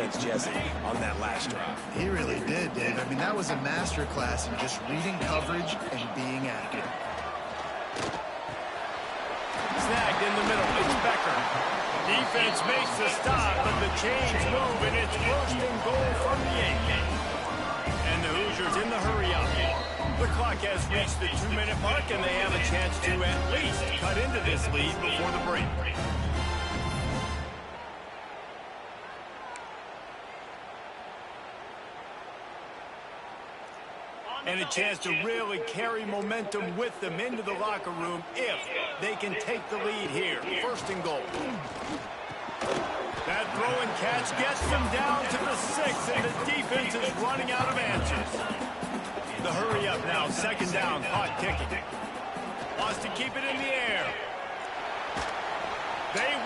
defense, Jesse, on that last drive. He really did, Dave. I mean, that was a masterclass in just reading coverage and being accurate. Snagged in the middle. It's Becker. Defense makes the stop, but the chains move, and it's first and goal from the 8. And the Hoosiers in the hurry-up. The clock has reached the 2-minute mark, and they have a chance to at least cut into this lead before the break. And a chance to really carry momentum with them into the locker room if they can take the lead here. First and goal. That throw and catch gets them down to the 6, and the defense is running out of answers. The hurry up now, second down, clock ticking. Wants to keep it in the air.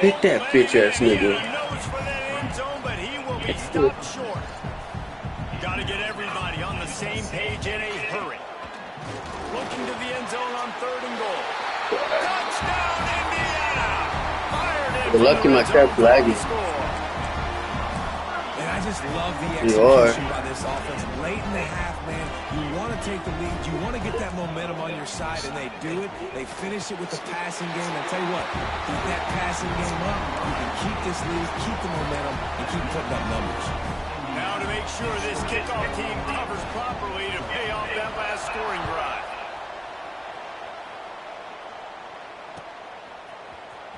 Hit that bitch ass nigga. Nose for that end zone, but he will be stopped short. Got to get everybody on the same page in a hurry. Looking to the end zone on 3rd and goal. Touchdown, Indiana! Fired in. You're lucky my crap's lagging. And I just love the execution by this offense. Late in the half, man, you want to take the lead. You want to get that momentum on your side, and they do it. They finish it with the passing game. And tell you what, keep that passing game up. You can keep this lead, keep the momentum, and keep putting up numbers. Now to make sure this kickoff team covers properly to pay off that last scoring drive.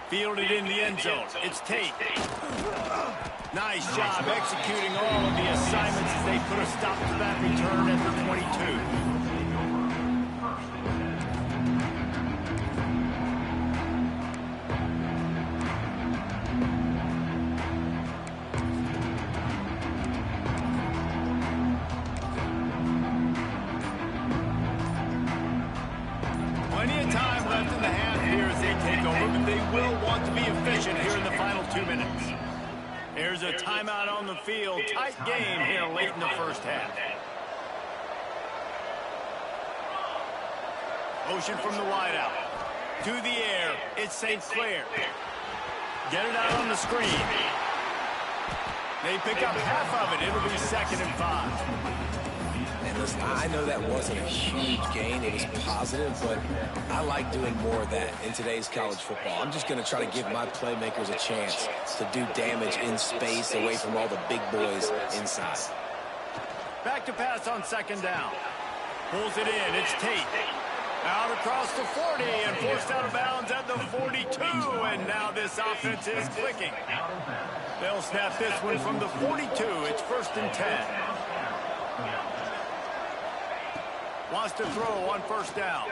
Fielded in the end zone. It's Tate. Nice job executing all of the assignments as they put a stop to that return at the 22. Plenty of time left in the half here as they take over, but they will want to be efficient here in the final 2 minutes. There's a timeout on the field. Tight game here late in the first half. Motion from the wideout. To the air. It's St. Clair. Get it out on the screen. They pick up half of it. It'll be 2nd and 5. Listen, I know that wasn't a huge gain. It was positive, but I like doing more of that in today's college football. I'm just going to try to give my playmakers a chance to do damage in space away from all the big boys inside. Back to pass on 2nd down. Pulls it in. It's Tate. Out across the 40 and forced out of bounds at the 42. And now this offense is clicking. They'll snap this one from the 42. It's 1st and 10. Wants to throw on 1st down.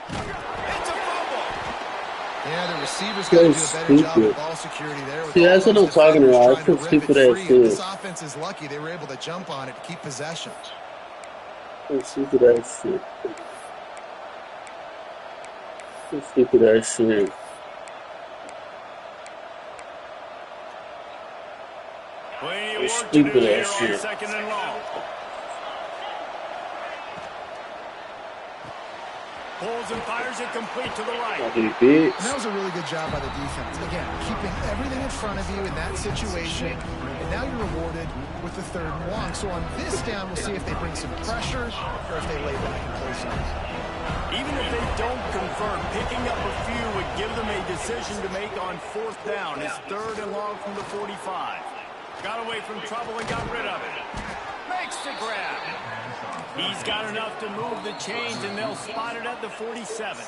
It's a fumble. Yeah, the receivers got to do a better job of ball security there. See, that's what I'm talking about. I feel stupid ass too. This offense is lucky they were able to jump on it to keep possession. Stupid ass shit. Stupid ass shit. Plenty of work to do Stupid here ass on shit. 2nd and long. Pulls and fires it complete to the right. And that was a really good job by the defense. Again, keeping everything in front of you in that situation. And now you're rewarded with the 3rd and long. So on this down, we'll see if they bring some pressure or if they lay back and play something. Even if they don't convert, picking up a few would give them a decision to make on 4th down. It's 3rd and long from the 45. Got away from trouble and got rid of it. Makes the grab. He's got enough to move the chains, and they'll spot it at the 47.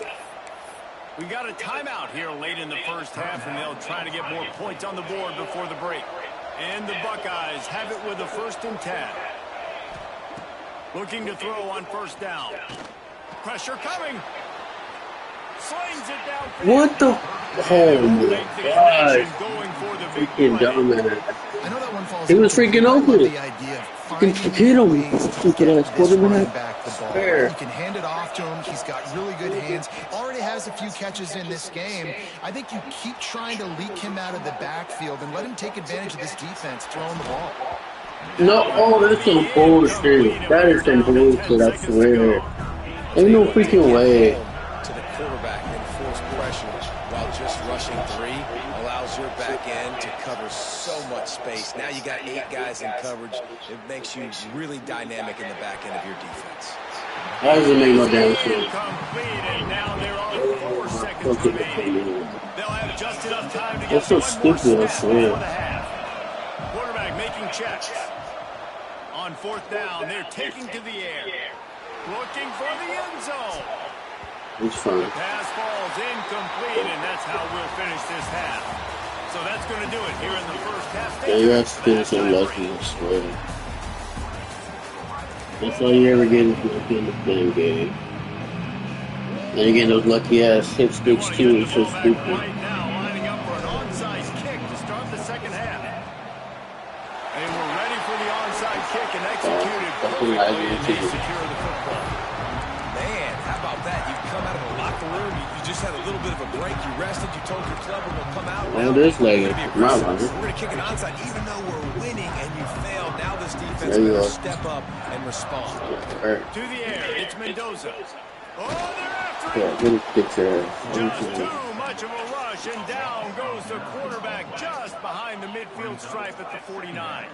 We got a timeout here late in the first half, and they'll try to get more points on the board before the break. And the Buckeyes have it with a 1st and 10. Looking to throw on 1st down. Pressure coming. Slings it down. What the? Oh my God. Freaking dumbass. I know that one falls. He was freaking open. The idea of Fucking hit him. Stupid ass quarterback. Fair. You can hand it off to him. He's got really good hands. Already has a few catches in this game. I think you keep trying to leak him out of the backfield and let him take advantage of this defense throwing the ball. No, oh, that's some bullshit. That is some bullshit, I swear. Ain't no freaking way. To the quarterback and force pressure while just rushing 3 allows your back end to cover so much space. Now you got 8 guys in coverage. It makes you really dynamic in the back end of your defense. How does it make no damn sense? And now there are 4 seconds remaining. They'll have just enough time to get That's so stupid, I swear. Quarterback making checks. On 4th down, they're taking to the air. Looking for the end zone. It's fine. The pass falls incomplete, and that's how we'll finish this half. So that's going to do it here in the first half. Yeah, you have to finish so lucky, I swear. That's all you ever get is lucky in the damn game. And again, those lucky ass hip sticks too, it's so stupid. Right now, lining up for an onside kick to start the second half. And we're ready for the onside kick and executed perfectly, and they secure the football. Man, how about that? You've come out of the locker room. You just had a little bit of a break. You rested. You told your club we're going to come out. Oh, this leg is my line. We're going to kick an onside. Even though we're winning and you failed, now this defense is going to step up and respond. Right. To the air, it's Mendoza. Oh, they're after him. Yeah, really fix that. Just too much of a rush, and down goes the quarterback just behind the midfield stripe at the 49.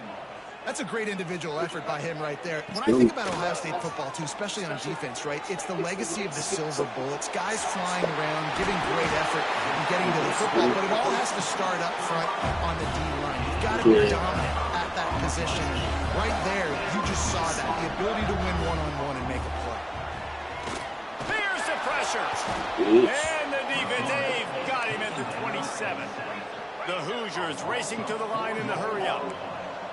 That's a great individual effort by him right there. When I think about Ohio State football, too, especially on defense, right, it's the legacy of the silver bullets, guys flying around, giving great effort and getting to the football, but it all has to start up front on the D-line. You've got to be dominant at that position. Right there, you just saw that, the ability to win one-on-one and make a play. Here's the pressure. And the defense, they've got him at the 27. The Hoosiers racing to the line in the hurry-up.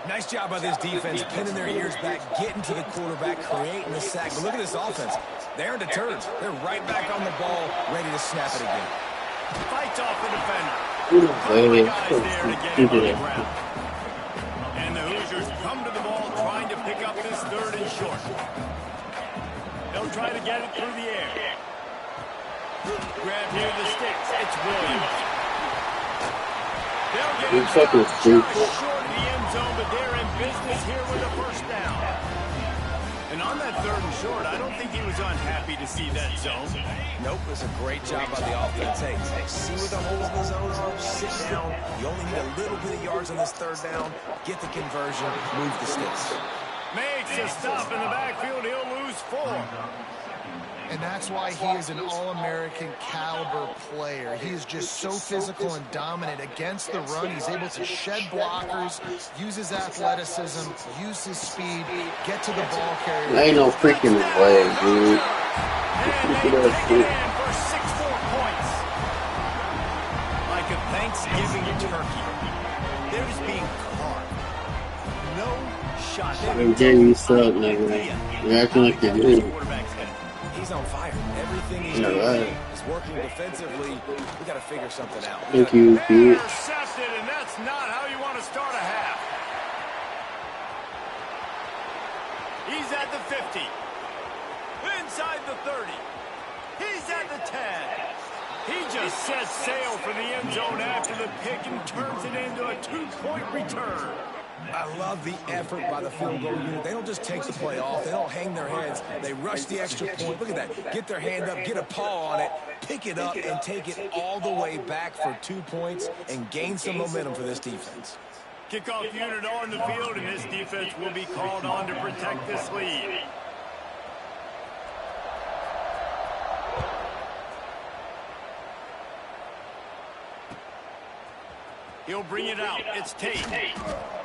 Nice job by this defense, pinning their ears back, getting to the quarterback, creating the sack. But look at this offense. They aren't deterred. They're right back on the ball, ready to snap it again. Fights off the defender. And the Hoosiers come to the ball, trying to pick up this 3rd and short. They'll try to get it through the air. Grab near the sticks. It's Williams. They'll get it just short of the end zone, but they're in business here with a first down. And on that 3rd and short, I don't think he was unhappy to see that zone. Nope, it was a great job by the offense. Hey, see where the holes in the zone are, sit down. You only need a little bit of yards on this 3rd down. Get the conversion, move the sticks. Makes a stop in the backfield. He'll lose 4. And that's why he is an All-American caliber player. He is just so physical and dominant against the run. He's able to shed blockers, use his athleticism, use his speed, get to the ball carrier. Ain't no freaking way, dude. And they take it in for 6 more points. Like a Thanksgiving turkey. They're just being carved. No shot. I'm getting you suck, nigga. You're acting like you're good. He's on fire. Everything he's doing is working defensively. We got to figure something out. Thank you, bitch. Intercepted, and that's not how you want to start a half. He's at the 50. Inside the 30. He's at the 10. He just sets sail for the end zone after the pick and turns it into a 2-point return. I love the effort by the field goal unit. They don't just take the play off. They don't hang their heads. They rush the extra point. Look at that. Get their hand up, get a paw on it, pick it up, and take it all the way back for 2 points and gain some momentum for this defense. Kickoff unit on the field, and this defense will be called on to protect this lead. He'll bring it out. It's Tate.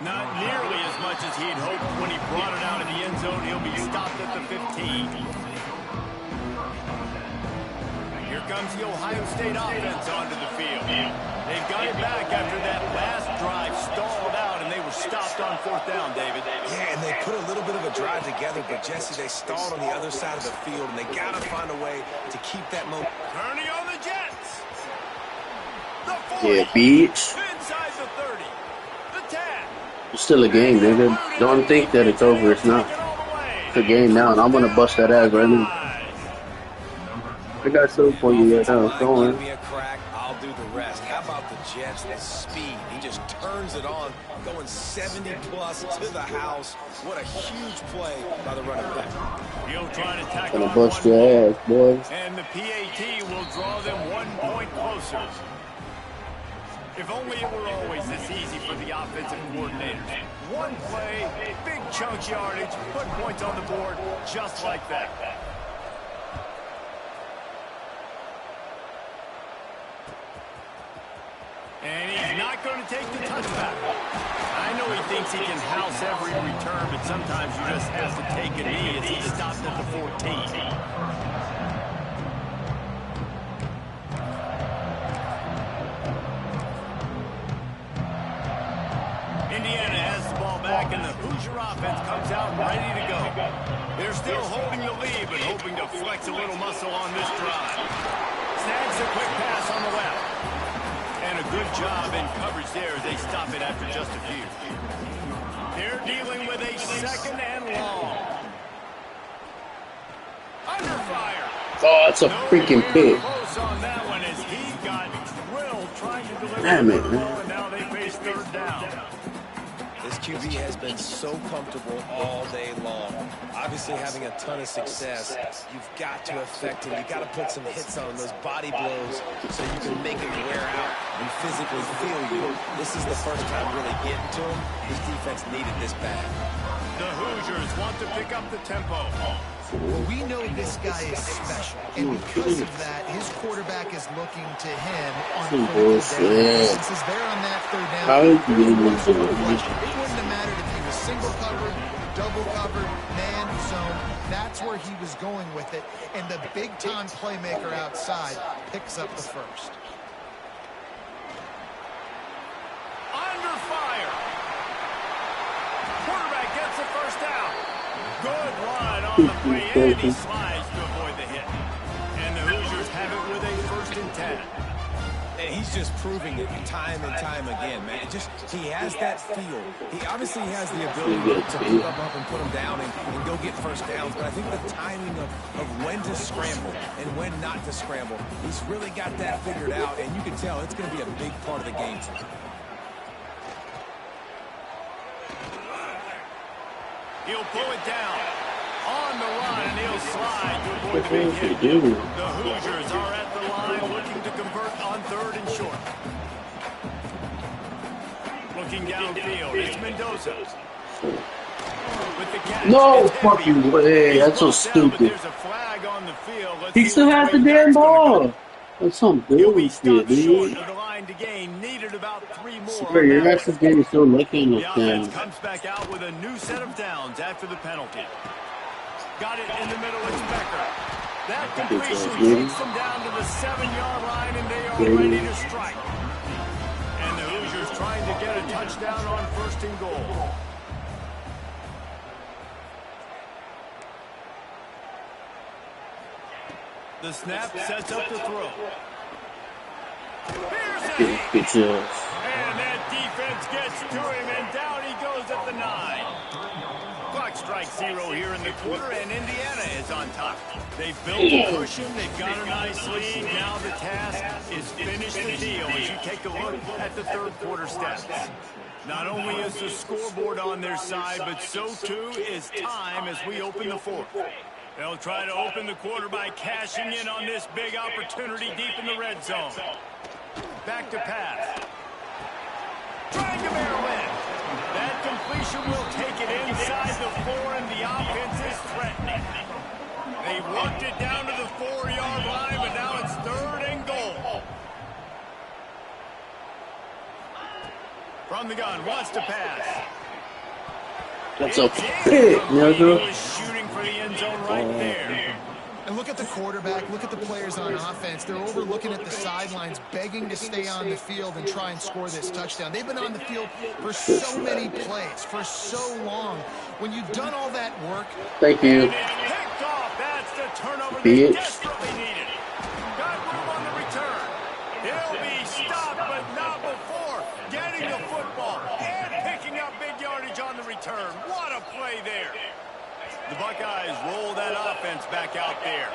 Not nearly as much as he'd hoped when he brought it out of the end zone. He'll be stopped at the 15. Here comes the Ohio State offense onto the field. They've got it back after that last drive stalled out, and they were stopped on 4th down, David. Yeah, and they put a little bit of a drive together, but, Jesse, they stalled on the other side of the field, and they got to find a way to keep that momentum. Turning on the Jets. The 40. Yeah, bitch. Inside the 30. The 10. It's still a game, nigga. Don't think that it's over. It's not. It's a game now, and I'm gonna bust that ass right now. I got so for you right now. Go on. Give me a crack, I'll do the rest. How about the Jets? The speed. He just turns it on, going 70-plus to the house. What a huge play by the running back. He'll try to tackle Gonna bust your ass, boys. and the PAT will draw them 1 point closer. If only it were always this easy for the offensive coordinators. One play, big chunk yardage, put points on the board just like that. And he's not going to take the touchback. I know he thinks he can house every return, but sometimes you just have to take a knee as he stopped at the 14. Indiana has the ball back, and the Hoosier offense comes out ready to go. They're still holding the lead, but hoping to flex a little muscle on this drive. Snags a quick pass on the left. And a good job in coverage there as they stop it after just a few. They're dealing with a second and long. Under fire. Oh, that's a freaking pick. Close on that one as he got drilled trying to deliver Damn it, the man. ball, and now they face third down. This QB has been so comfortable all day long. Obviously having a ton of success. You've got to affect him. You've got to put some hits on him, those body blows, so you can make him wear out and physically feel you. This is the first time really getting to him. His defense needed this bad. The Hoosiers want to pick up the tempo. Well, we know this guy is special, and because of that, his quarterback is looking to him on critical days. Since he's there on that third down, it wouldn't have mattered if he was single covered, double covered, man, zone. That's where he was going with it, and the big-time playmaker outside picks up the first. Under fire. Quarterback gets the first down. Good run on the play, and he slides to avoid the hit. And the Hoosiers have it with a 1st and 10. And he's just proving it time and time again, man. He has that feel. He obviously has the ability to pick up and put him down and go get first downs. But I think the timing of when to scramble and when not to scramble, he's really got that figured out. And you can tell it's going to be a big part of the game tonight. He'll pull it down on the run, and he'll slide to avoid the big hit. The Hoosiers are at the line looking to convert on 3rd and short. Looking downfield, it's Mendoza. With the catch, no fucking way. That's so stupid. There's a flag on the field. He still has the damn ball. That's some bullshit, dude. To gain, needed about 3 more. Swear, your ass is getting so lucky in the this offense game. comes back out with a new set of downs after the penalty. Got it in the middle, it's Becker. That completion takes them down to the 7-yard line, and they are ready to strike. And the Hoosiers trying to get a touchdown on 1st and goal. The snap sets up the throw. Good job. And that defense gets to him, and down he goes at the 9. Clock strikes 0 here in the quarter, and Indiana is on top. They've built a cushion, they've got a nice lead. Now the task is finish the deal as you take a look at the 3rd quarter stats. Not only is the scoreboard on their side, but so too is time as we open the 4th. They'll try to open the quarter by cashing in on this big opportunity deep in the red zone. Back to pass. Trying to barrel in. That completion will take it inside the 4, and the offense is threatening. They worked it down to the 4-yard line, but now it's 3rd and goal. From the gun, wants to pass. That's a pick, nigga. He was shooting for the end zone right there. And look at the quarterback, look at the players on offense. They're over looking at the sidelines, begging to stay on the field and try and score this touchdown. They've been on the field for so many plays, for so long. When you've done all that work... Thank you. Picked off. That's the turnover they desperately needed. Got room on the return. He'll be stopped, but not before getting the football and picking up big yardage on the return. What a play there. The Buckeyes roll that offense back out there.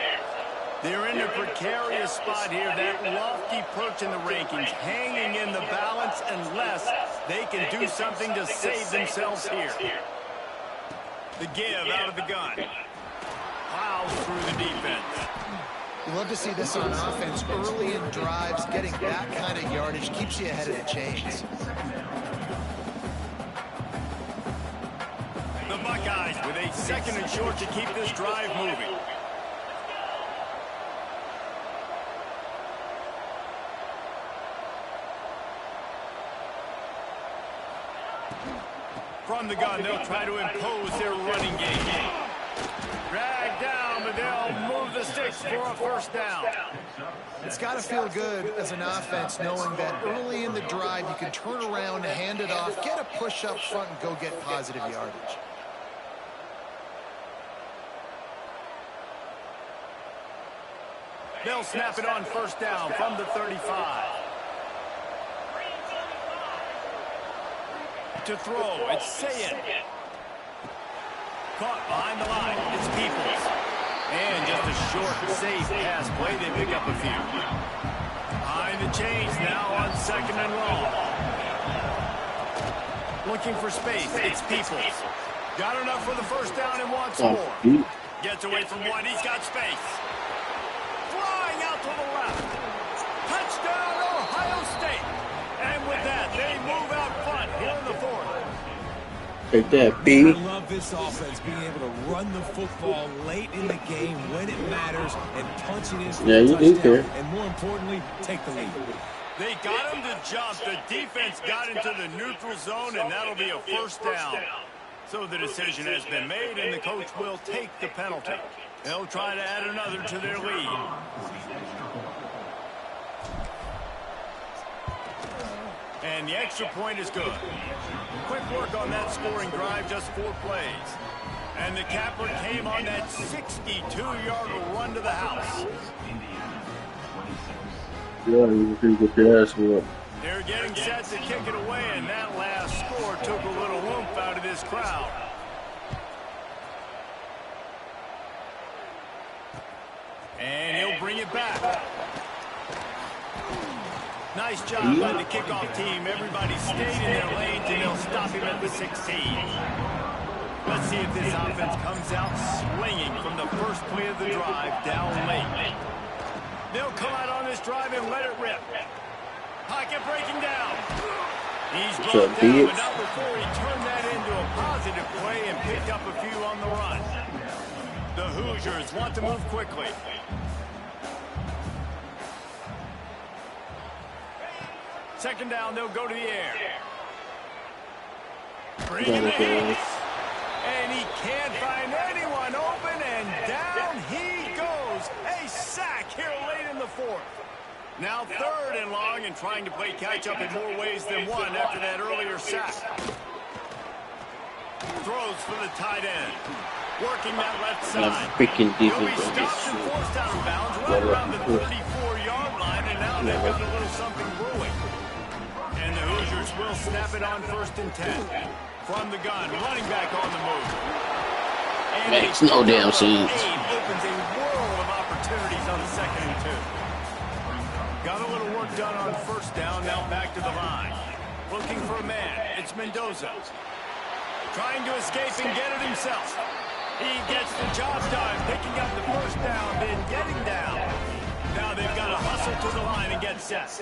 They're in a precarious spot here, that lofty perch in the rankings, hanging in the balance unless they can do something to save themselves here. The give out of the gun. Plows through the defense. You love to see this on offense early in drives. Getting that kind of yardage keeps you ahead of the chains. The Buckeyes with a 2nd and short to keep this drive moving. From the gun, they'll try to impose their running game. Drag down, but they'll move the sticks for a 1st down. It's got to feel good as an offense knowing that early in the drive you can turn around, hand it off, get a push up front, and go get positive yardage. They'll snap it on 1st down from the 35. To throw, it's Sayed. Caught behind the line, it's Peoples. And just a short, safe pass play, they pick up a few. Behind the chains now on 2nd and long. Looking for space, it's Peoples. Got enough for the 1st down and wants more. Gets away from one, he's got space. Flying out to the left. Touchdown, Ohio State. And with that, they move out front here in the 4th. Take that, B. I love this offense being able to run the football late in the game when it matters and punch it in for Yeah, the you do touchdown. care. And more importantly, take the lead. They got him to jump. The defense got into the neutral zone, and that'll be a 1st down. So the decision has been made, and the coach will take the penalty. They'll try to add another to their lead. And the extra point is good. Quick work on that scoring drive, just 4 plays. And the capper came on that 62-yard run to the house. Yeah, you can get your ass whooped. They're getting set to kick it away, and that last score took a little oomph out of this crowd. And he'll bring it back. Nice job by the kickoff team. Everybody stayed in their lanes, and they'll stop him at the 16. Let's see if this offense comes out swinging from the first play of the drive down late. They'll come out on this drive and let it rip. Pocket breaking down. He's brought down, but not before he turned that into a positive play and picked up a few on the run. The Hoosiers want to move quickly. Second down, they'll go to the air. Bringing the heat. And he can't find anyone open, and down he goes. A sack here late in the 4th. Now 3rd and long, and trying to play catch-up in more ways than one after that earlier sack. Throws for the tight end. Working that left side. Freaking He'll be defense. stopped and forced out of bounds right around the 34-yard line, and now they've got a little something brewing. And the Hoosiers will snap it on 1st and 10. From the gun, running back on the move. And Makes no damn sense. Opens a world of opportunities on 2nd and 2. Got a little work done on 1st down, now back to the line. Looking for a man, it's Mendoza. Trying to escape and get it himself. He gets the job done, picking up the 1st down, then getting down. Now they've got to hustle to the line and get set.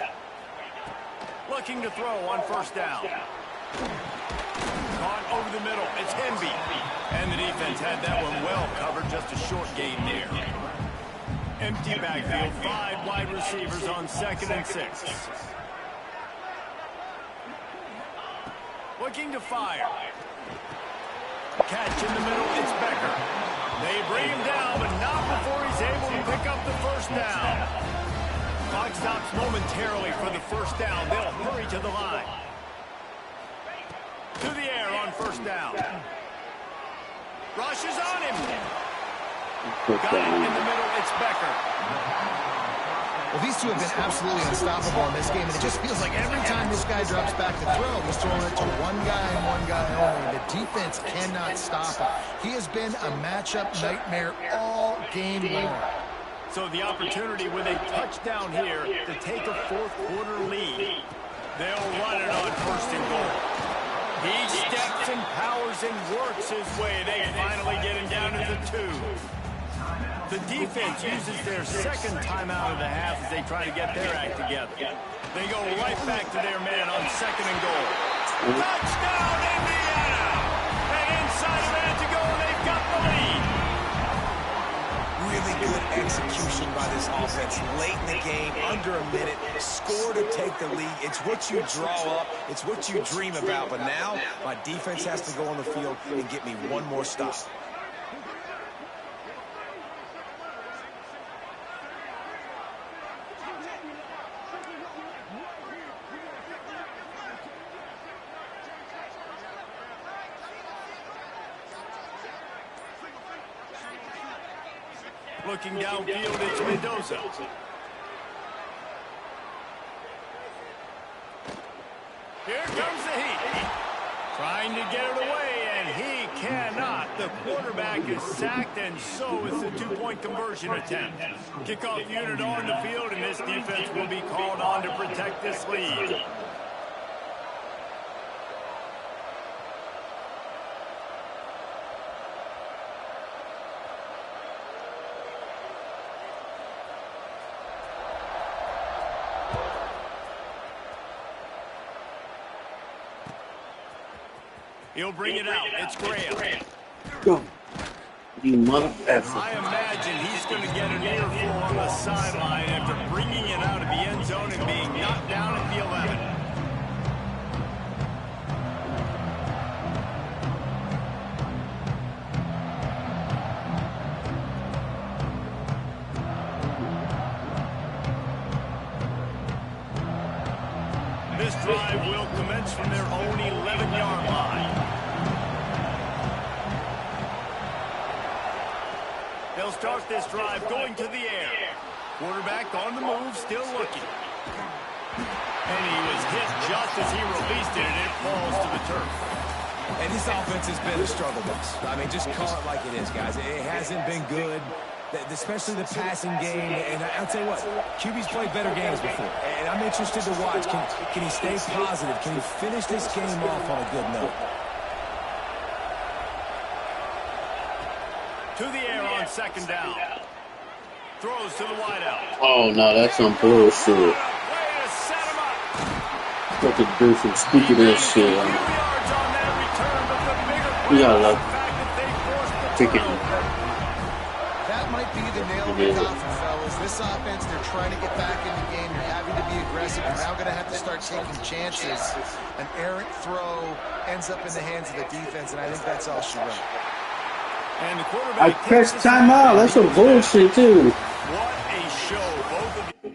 Looking to throw on 1st down. Caught over the middle, it's Hemby. And the defense had that one well covered, just a short gain there. Empty backfield, 5 wide receivers on 2nd and 6. Looking to fire. Catch in the middle, it's Becker. They bring him down, but not before he's able to pick up the 1st down. Clock stops momentarily for the 1st down. They'll hurry to the line. To the air on 1st down. Rushes on him. Got it in the middle, it's Becker. Well, these two have been absolutely unstoppable in this game, and it just feels like every time this guy drops back to throw, he's throwing it to one guy and one guy only. The defense cannot stop him. He has been a matchup nightmare all game long. So the opportunity with a touchdown here to take a 4th quarter lead. They'll run it on 1st and goal. He steps and powers and works his way. They finally get him down to the 2. The defense uses their second timeout of the half as they try to get their act together. They go right back to their man on 2nd and goal. Touchdown, Indiana! And inside a minute to go, they've got the lead. Really good execution by this offense. Late in the game, under a minute, score to take the lead. It's what you draw up. It's what you dream about. But now, my defense has to go on the field and get me one more stop. Looking downfield, it's Mendoza. Here comes the Heat. Trying to get it away, and he cannot. The quarterback is sacked, and so is the two-point conversion attempt. Kickoff unit on the field, and this defense will be called on to protect this lead. He'll bring it out. It's Graham. Go. You mother effer. I imagine he's going to get an earful on the sideline after bringing it out of the end zone and being knocked down at the 11. This drive will commence from their own 11-yard line. They'll start this drive going to the air. Quarterback on the move, still looking. And he was hit just as he released it, and it falls to the turf. And this offense has been a struggle bus. I mean, just call it like it is, guys. It hasn't been good, especially the passing game. And I'll tell you what, QB's played better games before. And I'm interested to watch. Can he stay positive? Can he finish this game off on a good note? To the air on 2nd down. Throws to the wideout. Oh, no, that's some bullshit. Way to set him up. Got to do some stupid ass shit. We gotta love chicken. That might be the nail in the coffin, fellas. This offense, they're trying to get back in the game. They're having to be aggressive. They're now going to have to start taking chances. An errant throw ends up in the hands of the defense, and I think that's all she wrote. And the quarterback I pressed timeout. That's some bullshit, too. What a show. Both of